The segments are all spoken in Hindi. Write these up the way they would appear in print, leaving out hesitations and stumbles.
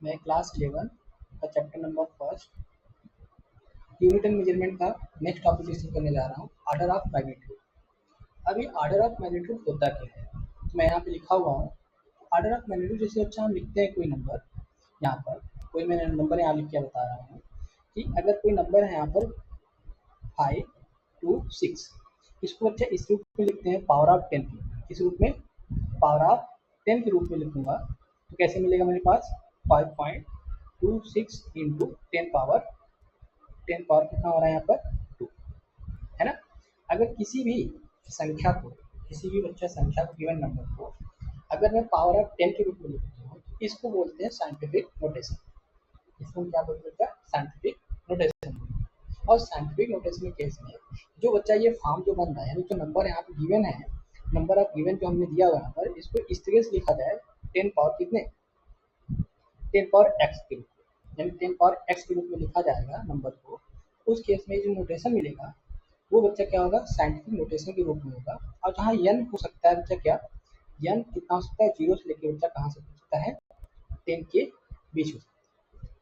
मैं क्लास 11 का chapter number first unit and measurement का नेक्स्ट टॉपिक डिस्कस करने जा रहा हूँ, ऑर्डर ऑफ मैग्नीट्यूड। अब ये ऑर्डर ऑफ मैग्नीट्यूड होता क्या है, तो मैं यहाँ पे लिखा हुआ हूँ। ऑर्डर ऑफ मैग्नीट्यूड जैसे अच्छा हम लिखते हैं कोई नंबर, यहाँ पर कोई मैंने नंबर यहाँ लिख के बता रहा हूँ कि अगर कोई नंबर है यहाँ पर 5 to 6, इसको अच्छा इस रूप में लिखते हैं पावर ऑफ 10 की। इस रूप में पावर ऑफ 10 के रूप में लिखूंगा तो कैसे मिलेगा मेरे पास 5.26 इंटू 10 पावर कितना हो रहा है यहाँ पर 2, है ना। अगर किसी भी संख्या को, किसी भी बच्चा संख्या को, गिवन नंबर को अगर मैं पावर ऑफ 10 के रूप में लिखता हूँ तो इसको बोलते हैं साइंटिफिक नोटेशन। इसको क्या बोलते हैं, साइंटिफिक नोटेशन। और साइंटिफिक नोटेशन के केस में जो बच्चा ये फॉर्म जो बन रहा है, यानी जो नंबर यहाँ पे गिवन है, नंबर ऑफ गिवन जो हमने दिया हुआ है पर इसको इस तरीके से लिखा जाए 10 पावर कितने, 10 पावर एक्स के रूप में, यानी 10 पावर एक्स के रूप में लिखा जाएगा नंबर को। उस केस में जो नोटेशन मिलेगा वो बच्चा क्या होगा, साइंटिफिक नोटेशन के रूप में होगा। और जहाँ एन हो सकता है बच्चा, क्या एन कितना हो सकता है, 0 से लेकर बच्चा कहाँ से हो सकता है, 10 के बीच हो सकता है।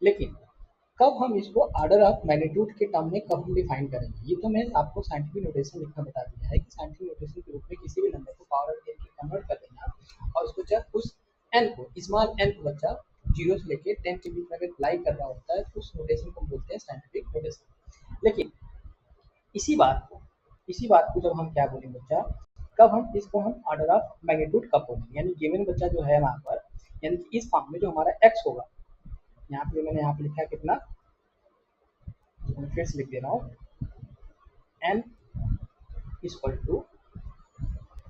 लेकिन कब हम इसको ऑर्डर ऑफ मैग्नीट्यूड के टर्म में कब हम डिफाइन करेंगे, ये तो मैं आपको साइंटिफिक नोटेशन लिखना बता दिया है कि साइंटिफिक नोटेशन के रूप में किसी भी नंबर को पावर ऑफ 10 की कन्वर्ट कर देना और उसको जब उस एन को, स्मॉल एन को बच्चा 0 से लेकर 10 के बीच में अगर अप्लाई कर रहा होता है तो उस नोटेशन को बोलते हैं साइंटिफिक नोटेशन। लेकिन इसी बात को जब हम क्या बोलेंगे बच्चा, कब हम इसको हम ऑर्डर ऑफ मैग्नीट्यूड कब बोलेंगे, यानी गिवन बच्चा जो है वहाँ पर, यानी कि इस फॉर्म में जो हमारा एक्स होगा, यहाँ पे मैंने यहाँ पे लिखा है कितना, फिर से लिख दे रहा हूँ, N equal to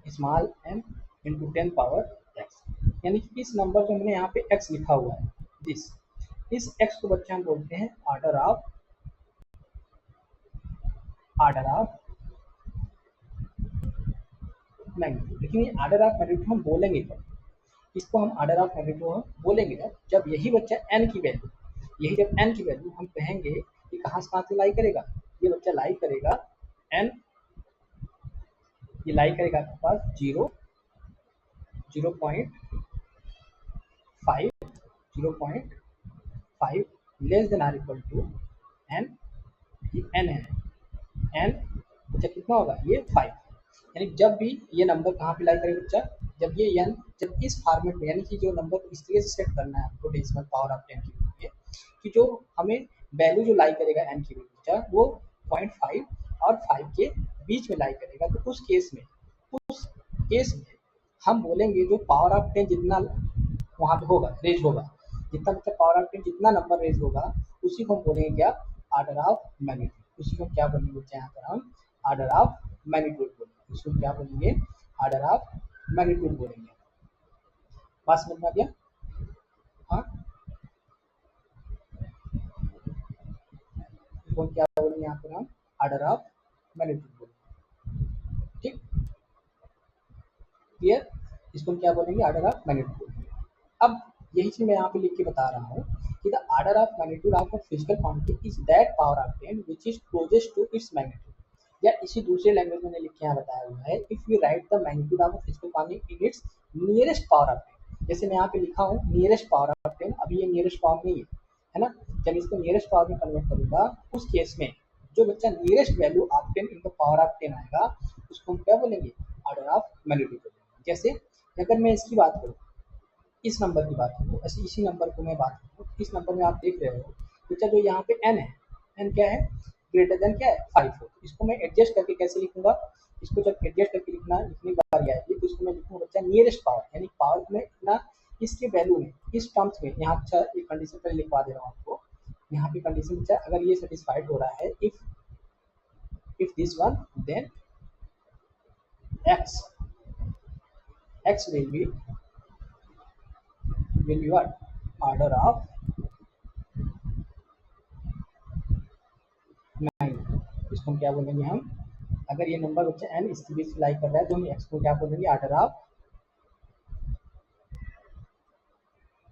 small N into 10 power X, यानी कि इस नंबर जो हमने यहाँ पे एक्स लिखा हुआ है, इस एक्स को बच्चे हम बोलते हैं ऑर्डर ऑफ मैग्नीट्यूड। लेकिन ये ऑर्डर ऑफ मैग्नीट्यूड हम बोलेंगे कब, इसको हम ऑर्डर ऑफ मैग्नीट्यूड बोलेंगे जब यही बच्चा एन की वैल्यू, यही जब एन की वैल्यू हम कहेंगे कि कहाँ से कहाँ से लाई करेगा, ये बच्चा लाई करेगा एन, ये लाई करेगा आपके पास 0.5 less than or equal to N, ये एन है, एन बच्चा कितना होगा, ये 5। यानी जब भी ये नंबर कहाँ पे लाई करेगा बच्चा, जब ये एन, जब इस फॉर्मेट में, यानी कि जो नंबर इस तरीके से सेट करना है आपको डेसिमल पावर ऑफ 10 के रूप में, कि जो हमें वैल्यू जो लाई करेगा एन की वैल्यू बच्चा वो 0.5 और 5 के बीच में लाई करेगा। तो उस केस में हम बोलेंगे जो पावर ऑफ 10 जितना वहाँ पे होगा, रेज होगा, जितना बच्चा पावर ऑफ 10 जितना नंबर रेज होगा उसी को हम बोलेंगे क्या, ऑर्डर ऑफ मैग्नीट्यूड। उसी को क्या बोलेंगे बच्चा, यहाँ पर हम ऑर्डर ऑफ मैग्नीट्यूड बोलेंगे, उसको क्या बोलेंगे, ऑर्डर ऑफ मैग्नीट्यूड बोलेंगे। बात समझ में आ गया, हाँ। इसको क्या बोलेंगे यहाँ पर हम ऑर्डर ऑफ मैग्नीट्यूड बोलेंगे, ठीक, क्लियर। इसको क्या बोलेंगे, ऑर्डर ऑफ मैग्नीट्यूड। अब यही चीज मैं यहाँ पे लिख के बता रहा हूँ कि the order of magnitude of a physical quantity is that power of 10 which is closest to its magnitude. या इसी दूसरे लैंग्वेज में लिख के यहाँ बताया हुआ है, if you right the magnitude of a physical quantity in its nearest power of 10, जैसे मैं यहाँ पे लिखा हूँ नियरेस्ट पावर ऑफ 10, अभी ये नियरेस्ट पावर नहीं है ना। जब इसको नियरेस्ट पावर में कन्वर्ट करूंगा उस केस में जो बच्चा nearest value of 10 in the power of 10 आएगा उसको हम क्या बोलेंगे, ऑर्डर ऑफ मैग्नीट्यूड बोलेंगे। जैसे अगर मैं इसकी बात करूँ, इस नंबर की बात करूँ, ऐसे इसी नंबर को मैं बात करूँ, इस नंबर में आप देख रहे हो बच्चा जो यहाँ पे एन है, एन क्या है, ग्रेटर देन क्या है 5 हो। इसको मैं एडजस्ट करके कैसे लिखूंगा, इसको जब एडजस्ट करके लिखने बारी आएगी तो इसको मैं लिखूंगा बच्चा नियरेस्ट पावर, यानी पावर में इतना इसके वैल्यू में, इस टर्म्स में। यहाँ अच्छा एक कंडीशन पर लिखवा दे रहा हूँ आपको, यहाँ पे कंडीशन बच्चा अगर ये सेटिस्फाइड हो रहा है, if this one then x will be what, order of 9। इसको हम क्या बोलेंगे, हम अगर ये नंबर बच्चा n इसके बीच लाई कर रहा है तो हम x को क्या बोलेंगे, ऑर्डर ऑफ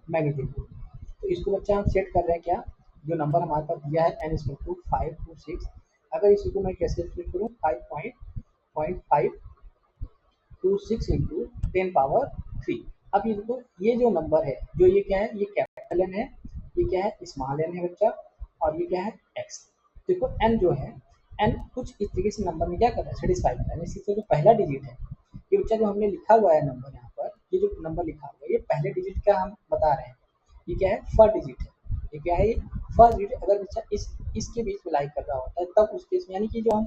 मैग्नीट्यूड। तो इसको बच्चा हम सेट कर रहे हैं क्या, जो नंबर हमारे पास दिया है n इक्वल टू 5 to 6, अगर इसी को मैं कैसे सेट करूँ, 5.26 इंटू 10 पावर 3। अब ये देखो, ये जो नंबर है, जो ये क्या है, ये कैपिटल एन है ये क्या है, स्मॉल n है बच्चा, और ये क्या है x। देखो n जो है, n कुछ इस तरीके से नंबर में क्या कर रहा है, सेटिस्फाई कर रहा है। इसी से जो पहला डिजिट है, ये बच्चा जो हमने लिखा हुआ है नंबर यहाँ पर, ये जो नंबर लिखा हुआ है ये पहले डिजिट का हम बता रहे हैं। ये क्या है, फर्स्ट डिजिट है। ये क्या है, ये फर्स्ट डिजिट। अगर बच्चा इसके बीच में लाइक कर रहा होता है तब उस केस में, यानी कि जो हम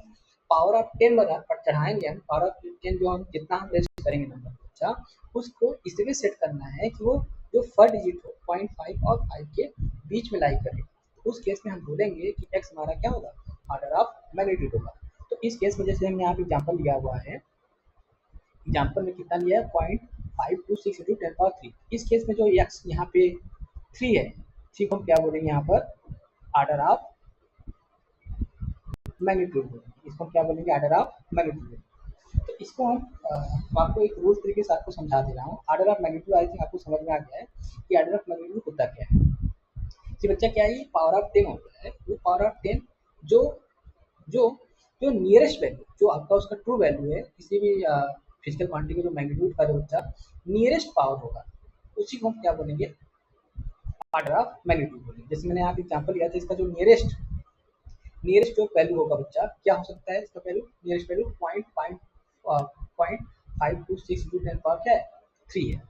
पावर ऑफ 10 बना पर चढ़ाएंगे, हम पावर ऑफ 10 जो हम जितना हम रेस्ट करेंगे नंबर बच्चा, उसको इस तरह सेट करना है कि वो जो फर्स्ट डिजिट हो 0.5 और 5 के बीच में लाइक करे। उस केस में हम बोलेंगे कि x हमारा क्या होगा, ऑर्डर ऑफ मैग्नीट्यूड होगा। तो इस केस में जैसे हमने यहाँ पे एग्जाम्पल लिया हुआ है, एग्जाम्पल में कितना लिया है, 0.526 इंटू 10 पावर 3। इस केस में जो x यहाँ पे 3 है, 3 को हम क्या बोलेंगे यहाँ पर, ऑर्डर ऑफ मैग्नीट्यूड बोलेंगे। इसको क्या बोलेंगे, ऑर्डर ऑफ मैग्नीट्यूड। तो इसको हम आपको एक रूल तरीके से आपको समझा दे रहा हूँ। Order of magnitude I think आपको समझ में आ गया है कि ऑर्डर ऑफ मैग्नीट्यूड होता क्या है। कि बच्चा क्या है, ये पावर ऑफ 10 होता है। वो पावर ऑफ 10 जो जो जो नियरेस्ट वैल्यू, जो आपका उसका ट्रू वैल्यू है किसी भी फिजिकल क्वांटिटी का, जो मैग्नीट्यूड का जो बच्चा नियरेस्ट पावर होगा, उसी को हम क्या बोलेंगे, ऑर्डर ऑफ मैग्नीट्यूड बोलेंगे। जैसे मैंने यहाँ पे एग्जाम्पल लिया था, इसका जो नियरेस्ट जो वैल्यू होगा बच्चा, क्या हो सकता है इसका value, nearest value 0.526 into 10 power क्या है 3 है।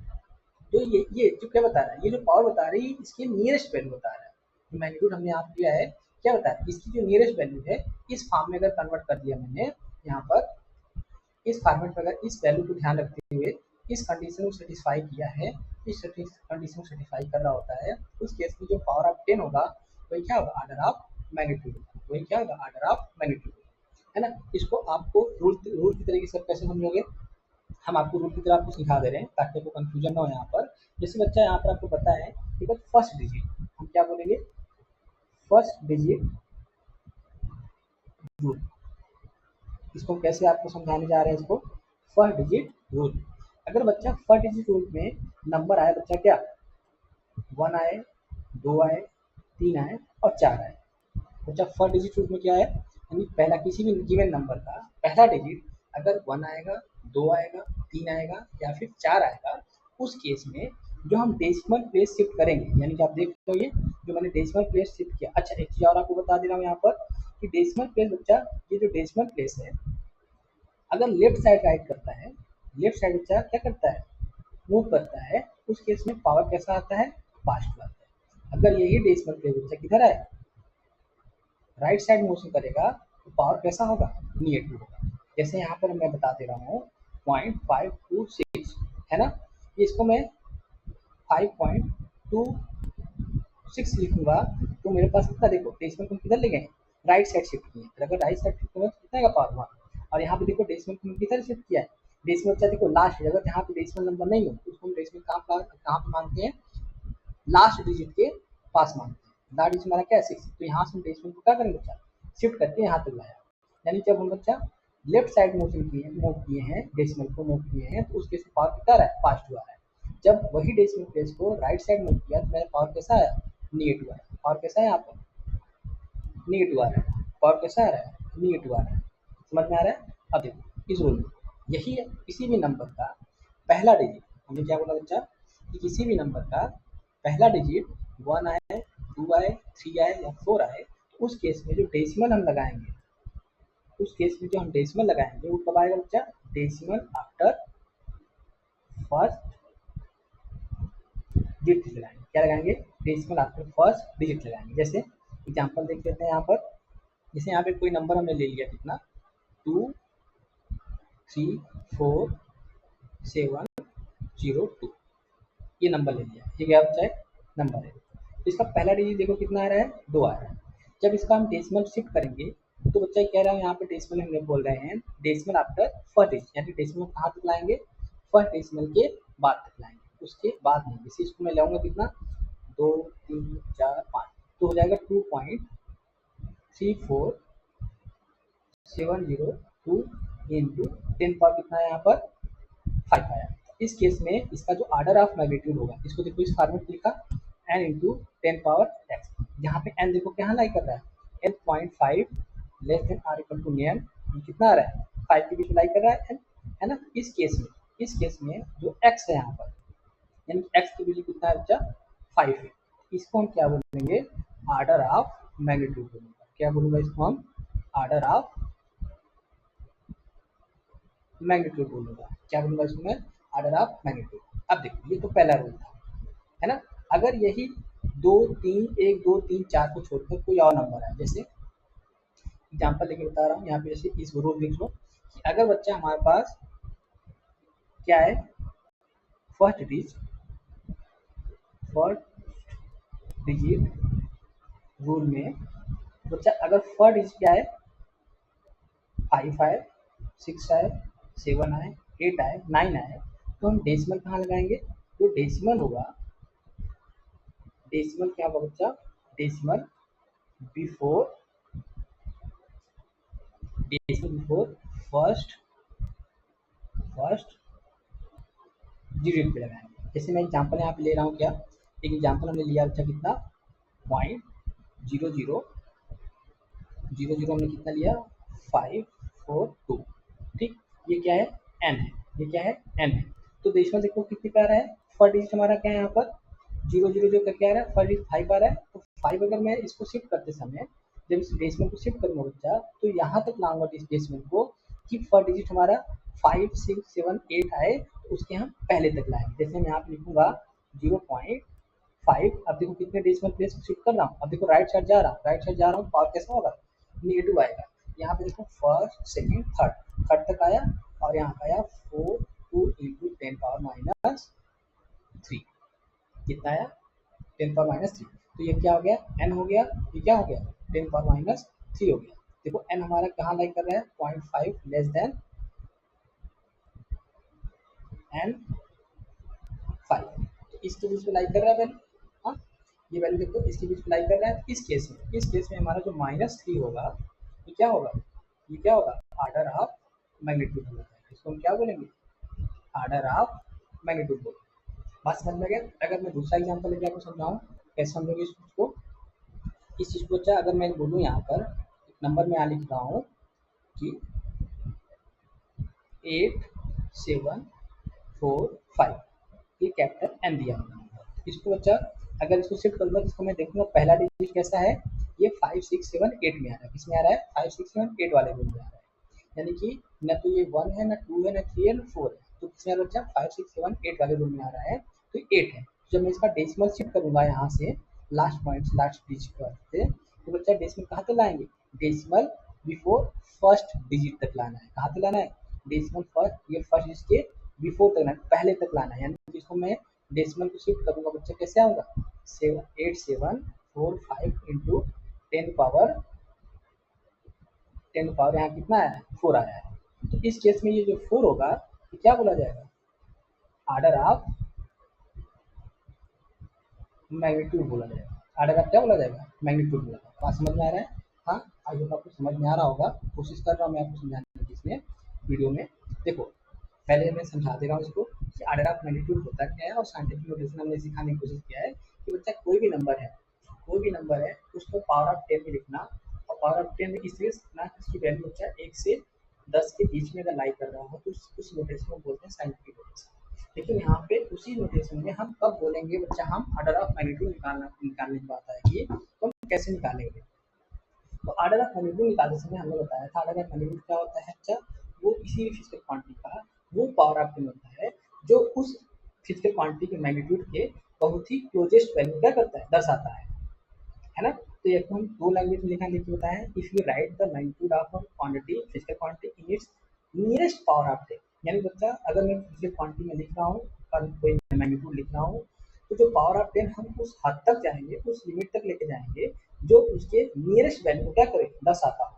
तो ये जो क्या बता रहा है, ये जो पावर बता रही है इसके नियरेस्ट वैल्यू बता रहा है। तो मैग्नीट्यूड हमने यहाँ दिया है, क्या बता रहा है, इसकी जो नियरेस्ट वैल्यू है, इस फॉर्म में अगर कन्वर्ट कर दिया मैंने यहाँ पर, इस फॉर्मेट में अगर इस वैल्यू को ध्यान रखते हुए इस कंडीशन को सेटिस्फाई किया है, इस कंडीशन को सेटिस्फाई कर रहा होता है, उस केस में जो पावर ऑफ 10 होगा वही क्या होगा, ऑर्डर ऑफ मैग्नीट्यूड। वही क्या होगा, ऑर्डर ऑफ मैग्नीट्यूड, है ना। इसको आपको रूल की तरीके से कैसे समझोगे, हम आपको रूल की तरह आपको सिखा दे रहे हैं ताकि आपको कंफ्यूजन ना हो यहाँ पर। जैसे बच्चा यहाँ पर आपको पता है, ठीक है, फर्स्ट डिजिट हम क्या बोलेंगे, फर्स्ट डिजिट रूल। इसको कैसे आपको समझाने जा रहे हैं, इसको फर्स्ट डिजिट रूल। अगर बच्चा फर्स्ट डिजिट रूल में नंबर आए बच्चा, क्या 1 आए, 2 आए, 3 आए और 4 आए, बच्चा फर्स्ट डिजिट रूल में क्या है, यानी पहला किसी भी गिवन नंबर का पहला डिजिट अगर 1 आएगा, 2 आएगा, 3 आएगा या फिर 4 आएगा, उस केस में जो हम डेसिमल प्लेस शिफ्ट करेंगे, यानी कि आप देख लो ये जो मैंने डेसिमल प्लेस शिफ्ट किया। अच्छा एक चीज़ और आपको बता दे रहा हूँ यहाँ पर कि डेसिमल प्लेस बच्चा, ये जो डेसिमल प्लेस है अगर लेफ्ट साइड राइट करता है, लेफ्ट साइड बच्चा क्या करता है, मूव करता है, उस केस में पावर कैसा आता है, पास्ट आता है। अगर यही डेसिमल प्लेस बच्चा किधर है, राइट साइड मोशन करेगा, तो पावर कैसा होगा, निगेटिव होगा। जैसे यहाँ पर मैं बता दे रहा हूँ 0.526 है ना, इसको मैं 5.26 लिखूंगा, तो मेरे पास कितना, देखो डेसिमल को किधर ले गए, राइट साइड शिफ्ट किए। फिर अगर राइट साइड शिफ्ट करें तो कितना का पावर हुआ, और यहाँ पे देखो डेसिमल को किधर शिफ्ट किया है, डेसिमल बच्चा देखो लास्ट जगह जहाँ पे डेसिमल नंबर नहीं हो उसको हम डेसिमल कहाँ पे मानते हैं, लास्ट डिजिट के पास मानते हैं। लास्ट डिजिट हमारा क्या है 6, तो यहाँ से हम डेसिमल को क्या करेंगे बच्चा, शिफ्ट करके यहाँ तक लाया। यानी जब हम बच्चा लेफ्ट साइड मोशन किए, मूव किए हैं, डेसिमल को मूव किए हैं, तो उसके पावर कितना रहा है, पास्ट हुआ है। जब वही डेसिमल प्लेस को राइट साइड मूव किया तो मेरा पावर कैसा आया, निगेटिव आया। पावर कैसा है यहाँ पर, निगेटिव आ रहा है। पावर कैसा आ रहा है, निगेटिव आ रहा है। समझ में आ रहा है। अब देखो इस रूल में यही है, किसी भी नंबर का पहला डिजिट, हमने क्या बोला बच्चा कि किसी भी नंबर का पहला डिजिट 1 आए, 2 आए, 3 आए या 4 आए, तो उस केस में जो डेसिमल हम लगाएंगे, उस केस में जो हम डेसिमल लगाएंगे वो कब आएगा बच्चा, डेसिमल आफ्टर फर्स्ट डिजिट लगाएंगे। क्या लगाएंगे, डेसिमल आफ्टर फर्स्ट डिजिट लगाएंगे। जैसे एग्जांपल देख लेते हैं यहाँ पर, जैसे यहाँ पे कोई नंबर हमने ले लिया कितना, 2 3 4 7 0 2, ये नंबर ले लिया, ये क्या बच्चा है, नंबर है। इसका पहला डिजिट देखो कितना आ रहा है, 2 आ रहा है। जब इसका हम डेसिमल शिफ्ट करेंगे तो बच्चा कह रहा है यहाँ पे डेसिमल हम बोल रहे हैं डेसिमल आफ्टर फर्स्ट डिजिट, यानी डेसिमल कहाँ तक लाएंगे, फर्स्ट डेसिमल के बाद तक लाएंगे, उसके बाद नहीं। जैसे इसको मैं लाऊंगा कितना, 2 3 4 5, तो हो जाएगा 2.3470 इंटू 10 पावर कितना है यहाँ पर 5 आया। इस केस में इसका जो ऑर्डर ऑफ मैग्नीट्यूड होगा, इसको देखो इस फॉर्मेट लिखा n इंटू 10 पावर x, यहाँ पे n देखो क्या लाइक कर रहा है, n.5 less than or equal to n, कितना आ रहा है 5 के बीच में लाइक कर रहा है n, है ना। इस केस में जो x है यहाँ पर, यानी x की वैल्यू कितना है बच्चा 5 है, इसको हम क्या बोलेंगे, आर्डर ऑफ मैग्नीट्यूड बोलूंगा। क्या बोलूंगा इसको हम, आर्डर ऑफ मैग्नीट्यूड बोलूंगा। क्या बोलूंगा इसमें, आर्डर ऑफ मैग्नीट्यूड। अब देखो ये तो पहला रूल था, है ना। अगर यही 2 3 1 2 3 4 को छोड़कर कोई और नंबर है, जैसे एग्जाम्पल लेके बता रहा हूँ यहाँ पे, जैसे इस रूल लिख लो कि अगर बच्चा हमारे पास क्या है, फर्स्ट डिजिट रूल में बच्चा अगर फर्स्ट डिजिट क्या है, 5 आए, 6 आए, 7 आए, 8 आए, 9 आए, तो हम डेसिमल कहाँ लगाएंगे, जो डेसिमल होगा, डेसिमल क्या होगा बच्चा, decimal before, decimal before first first digit पे लगाएंगे। जैसे मैं एग्जांपल यहाँ पे ले रहा हूँ, क्या एक एग्जांपल हमने लिया बच्चा, कितना, 0.0000 हमने कितना लिया, 542। ठीक, ये क्या है, एन है, ये क्या है, एन है। तो डेसिमल देखो कितने पे आ रहा है, फर्स्ट डिजिट हमारा क्या है यहाँ पर, 000 का क्या आ रहा है, फर्स्ट डिजिट 5 आ रहा है। तो 5 अगर मैं इसको शिफ्ट करते समय, जब इस डेसिमल को शिफ्ट करूंगा बच्चा, तो यहाँ तक लाऊंगा इस डेसिमल को कि फर्स्ट डिजिट हमारा 5 6 7 8 आए, तो उसके हम पहले तक लाएंगे। जैसे मैं यहाँ पे लिखूंगा 0.5, अब देखो कितने डेसिमल प्लेस को शिफ्ट कर रहा हूँ, अब देखो राइट साइड जा रहा हूँ, राइट साइड जा रहा हूँ, पावर कैसा होगा, नेगेटिव आएगा। यहाँ पे देखो फर्स्ट सेकंड थर्ड, थर्ड तक आया, और यहाँ का आया 4 2 × 10⁻³ कितना आया, 10⁻³ तो ये क्या हो गया, एन हो गया, ये क्या हो गया, 10⁻³ हो गया। देखो एन हमारा कहाँ लाइक कर रहा है, 0.5 लेस देन एन 5, तो इसके बीच में लाइक कर रहा है वैल्यू। हाँ, ये वैल्यू देखो इसके बीच में लाइक कर रहा है। इस केस में हमारा जो -3 होगा, ये क्या होगा, ये क्या होगा, आर्डर ऑफ मैग्नीट्यूड होगा। इसको हम क्या बोलेंगे, आर्डर ऑफ मैग्नीट्यूड बोलेंगे। बात समझ में गया। अगर मैं दूसरा एग्जांपल लेके आपको समझाऊं, कैसे समझोगे इस चीज को, इस चीज को अच्छा, अगर मैं बोलूँ यहाँ पर नंबर में यहाँ लिख रहा हूँ कि 8745, ये कैपिटल एन दिया हुआ। इसको बच्चा अगर इसको शिफ्ट करूँगा तो इसको मैं देखूंगा पहला डिजिट कैसा है, ये 5 6 7 8 में आ रहा है, किसमें आ रहा है, 5 6 7 8 वाले रूम में आ रहा है। यानी कि न तो ये 1 है, न 2 है, न 3 है, न 4 है, तो किसमें आ रहा है बच्चा, 5 6 7 8 वाले रूम में आ रहा है, तो 8 है। जब मैं इसका डेसिमल शिफ्ट करूंगा यहाँ से लास्ट पॉइंट, लास्ट डिजिट से, तो बच्चा डेसिमल कहाँ तक लाएंगे, डेसिमल बिफोर फर्स्ट डिजिट तक लाना है। कहाँ तक लाना है, डेसिमल फर्स्ट, ये फर्स्ट डिजिट के बिफोर तक लाना है, पहले तक लाना है। यानी कि इसको मैं डेसिमल को शिफ्ट करूंगा बच्चा, कैसे आऊंगा, 8745 इंटू 10 पावर यहाँ कितना आया है, 4 आया है। तो इस केस में ये जो 4 होगा, ये क्या बोला जाएगा, आर्डर ऑफ मैग्नीट्यूड बोला जाएगा। आर्डर ऑफ क्या बोला जाएगा, मैग्नीट्यूड बोला जाएगा। बात समझ में आ रहा है, हाँ, आई होप आपको समझ में आ रहा होगा। कोशिश कर रहा हूँ मैं आपको समझाने की इसमें वीडियो में। देखो पहले मैं समझा दे रहा हूँ इसको कि आर्डर ऑफ मैग्नीट्यूड होता क्या है, और साइंटिफिक नोटेशन हमने सिखाने की कोशिश किया है कि बच्चा कोई भी नंबर है, कोई भी नंबर है, उसको पावर ऑफ 10 में लिखना, और पावर ऑफ 10 में इसलिए लिखना कि उसकी वैल्यू बच्चा 1 से 10 के बीच में अगर लाइक कर रहा हो, तो उस नोटेशन को बोलते हैं साइंटिफिक नोटेशन। लेकिन यहाँ पे उसी नोटेशन में हम कब बोलेंगे बच्चा, हम आर्डर ऑफ मैग्नीट्यूड निकालने की बात आएगी, तो हम कैसे निकालेंगे। तो आर्डर ऑफ मैग्नीट्यूड निकालते समय हमने बताया था, आर्डर ऑफ मैग्नीट्यूड क्या होता है बच्चा, वो किसी भी फिजिकल क्वांटिटी का वो पावर ऑफ 10 होता है जो उस फिजिकल क्वांटिटी के मैग्नीट्यूड के बहुत ही क्लोजेस्ट वैल्यू क्या करता है, दर्शाता है ना। तो ये हम दो लैंग्वेज में लिखा लिख बताया है, if you right the magnitude of quantity, physical quantity in its nearest power of 10, यानी बच्चा अगर मैं फिजिकल क्वांटिटी में लिख रहा हूँ और कोई मैग्नीट्यूड लिख रहा हूँ, तो जो पावर ऑफ 10 हम उस हद तक जाएंगे, उस लिमिट तक लेके जाएंगे जो उसके नियरेस्ट वैल्यू क्या करे, दर्शाता हो,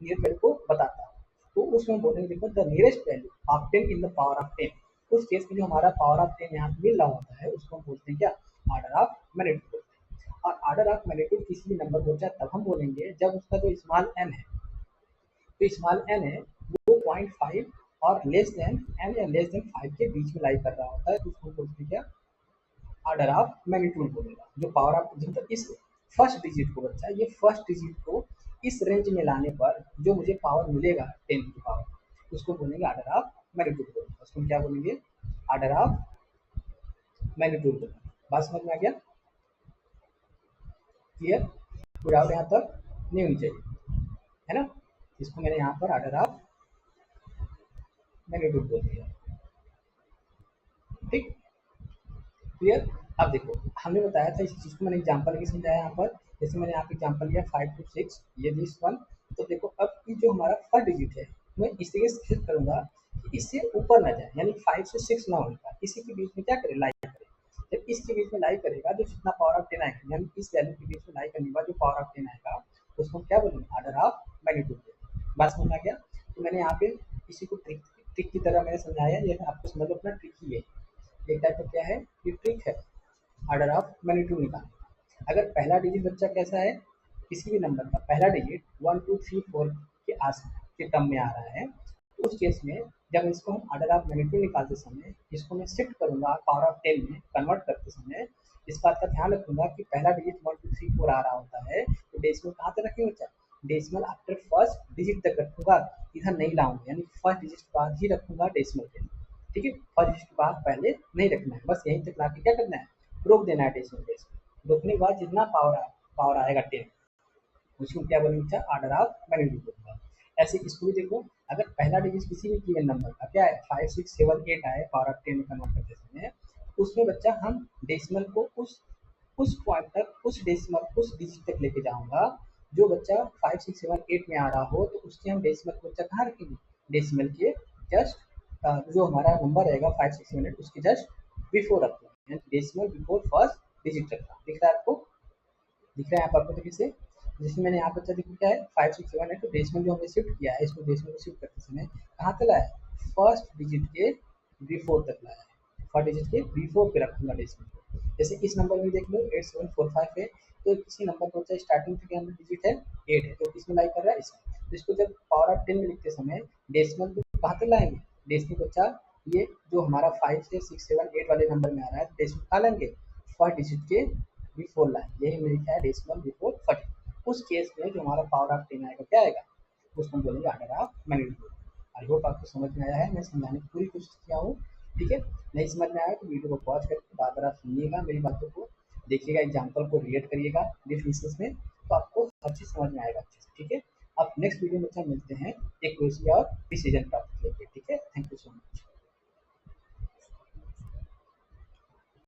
नियरेस्ट वैल्यू को बताता हो। तो उसमें बोलेंगे देखो the nearest value of 10 in the power of 10, उस केस में जो हमारा पावर ऑफ 10 यहाँ मिल रहा होता है, उसको हम बोलते हैं क्या, आर्डर ऑफ मैग्नीट्यूड। और आर्डर ऑफ मैग्नीट्यूड किसी भी नंबर को होता है तब हम बोलेंगे जब उसका जो स्मॉल एन है, तो स्मॉल एन है वो 0.5 और लेस देन एन या लेस देन 5 के बीच में लाई कर रहा होता है, तो उसको बोलते हैं क्या, आर्डर ऑफ मैग्नीट्यूड बोलेगा। जो पावर ऑफ मतलब इस फर्स्ट डिजिट को बच्चा, ये फर्स्ट डिजिट को इस रेंज में लाने पर जो मुझे पावर मिलेगा 10 की पावर, उसको बोलेंगे आर्डर ऑफ मैग्नीट्यूड बोलेंगे। उसको हम क्या बोलेंगे, आर्डर ऑफ मैग्नीट्यूड बोलेंगे। बात समझ में आ गया। क्लियर, विदाउट यहाँ पर नहीं होनी चाहिए, है ना। इसको मैंने यहाँ पर ऑर्डर ऑफ मैग्नीट्यूड बोल दिया, ठीक, क्लियर। अब देखो हमने बताया था इस चीज़ को, मैंने एग्जांपल भी समझाया यहाँ पर। जैसे मैंने यहाँ पे एग्जांपल लिया 5 to 6, ये दिस वन। तो देखो अब ये जो हमारा फर्स्ट डिजिट है, मैं इस तरीके से शिफ्ट करूंगा कि इससे ऊपर ना जाए, यानी 5 से 6 ना होगा, इसी के बीच में क्या करे, लाई करे। जब इसके बीच में लाई करेगा तो जितना पावर ऑफ 10 आएगा, यानी इस वैल्यू के बीच में लाई करने के बाद जो पावर ऑफ 10 आएगा उसको क्या बोलेंगे, ऑर्डर ऑफ मैग्नीट्यूड। बात समझ में आ गया। तो मैंने यहाँ पे इसी को ट्रिक ट्रिक की तरह मैंने समझाया, ये आपको समझ लो अपना ट्रिक ही है, एक टाइप का क्या है, ये ट्रिक है ऑर्डर ऑफ मैग्नीट्यूड निकालने। अगर पहला डिजिट बच्चा कैसा है, किसी भी नंबर का पहला डिजिट 1 2 3 4 के आस के टर्म में आ रहा है, तो उस केस में जब इसको हम ऑर्डर ऑफ मैग्नीट्यूड निकालते समय इसको मैं शिफ्ट करूंगा पावर ऑफ 10 में कन्वर्ट करते समय, इस बात का ध्यान रखूंगा कि पहला डिजिट 1 2 3 4 आ रहा होता है तो डेसिमल कहाँ तक रखेंगे बच्चा, डेसिमल आफ्टर फर्स्ट डिजिट तक रखूंगा, इधर नहीं लाऊंगा, यानी फर्स्ट डिजिट के बाद ही रखूंगा डेसिमल पे, ठीक है। फर्स्ट डिजिट के बाद पहले नहीं रखना है, बस यहीं तक लाके क्या करना है, रोक देना है डेसिमल प्लेस में। रोकने के बाद जितना पावर आएगा 10, उसको क्या बोलेंगे, ऑर्डर ऑफ मैग्नीट्यूड बोलूंगा। ऐसे इसको भी देखो, अगर पहला डिजिट किसी भी गिवन नंबर का क्या है 5 6 7 8 आए पावर ऑफ 10 में कन्वर्ट करते समय, उसमें बच्चा हम डेसिमल को उस पॉइंट तक, उस डेसिमल उस डिजिट तक लेके जाऊंगा जो बच्चा 5 6 7 8 में आ रहा हो, तो उसके हम डेसिमल को बच्चा कहाँ रखेंगे, डेसिमल के जस्ट जो हमारा नंबर रहेगा 5 6 7 8 उसके जस्ट बिफोर रखना है, डेसिमल बिफोर फर्स्ट डिजिट रखना। दिख रहा है आपको, दिख रहा है यहाँ पर आपको देखिए से, जैसे मैंने यहाँ पर देखो क्या है 5 6 7 8, तो डेसिमल जो हमने शिफ्ट किया है, इसको डेसिमल को शिफ्ट करते समय कहाँ तक लाया है, फर्स्ट डिजिट के बिफोर तक लाया है, फर्स्ट डिजिट के बिफोर पे रखूंगा डेसिमल को। जैसे इस नंबर में देख लो 8745 है, तो किसी नंबर का बच्चा स्टार्टिंग के अंदर डिजिट है 8 है, तो किसमें लाइक कर रहा है, इसमें। तो इसको जब पावर ऑफ 10 में लिखते समय डेसिमल को कहाँ तक लाएंगे, डेसिमल बच्चा ये जो हमारा 5 से 6 7 8 वाले नंबर में आ रहा है, डेसिमल कहाँ लाएंगे, फर्स्ट डिजिट के बिफोर लाइन, यही मैंने लिखा है डेसिमल बिफोर 40। उस केस में जो हमारा पावर ऑफ 10 आएगा क्या आएगा, उसको हम बोलेंगे order of magnitude. I hope आपको समझ में आया है, मैं समझाने की पूरी कोशिश किया हूँ, ठीक है। नहीं समझ में आया तो वीडियो को पॉज करके बार बार आप सुनिएगा मेरी बातों को, देखिएगा एग्जाम्पल को रिलेट करिएगा डिफरेंसेस में, तो आपको हर चीज़ समझ में आएगा अच्छे से, ठीक है। अब नेक्स्ट वीडियो में मिलते हैं एक क्वेश्चन और डिसीजन टॉपिक लेके, ठीक है। Thank you so much.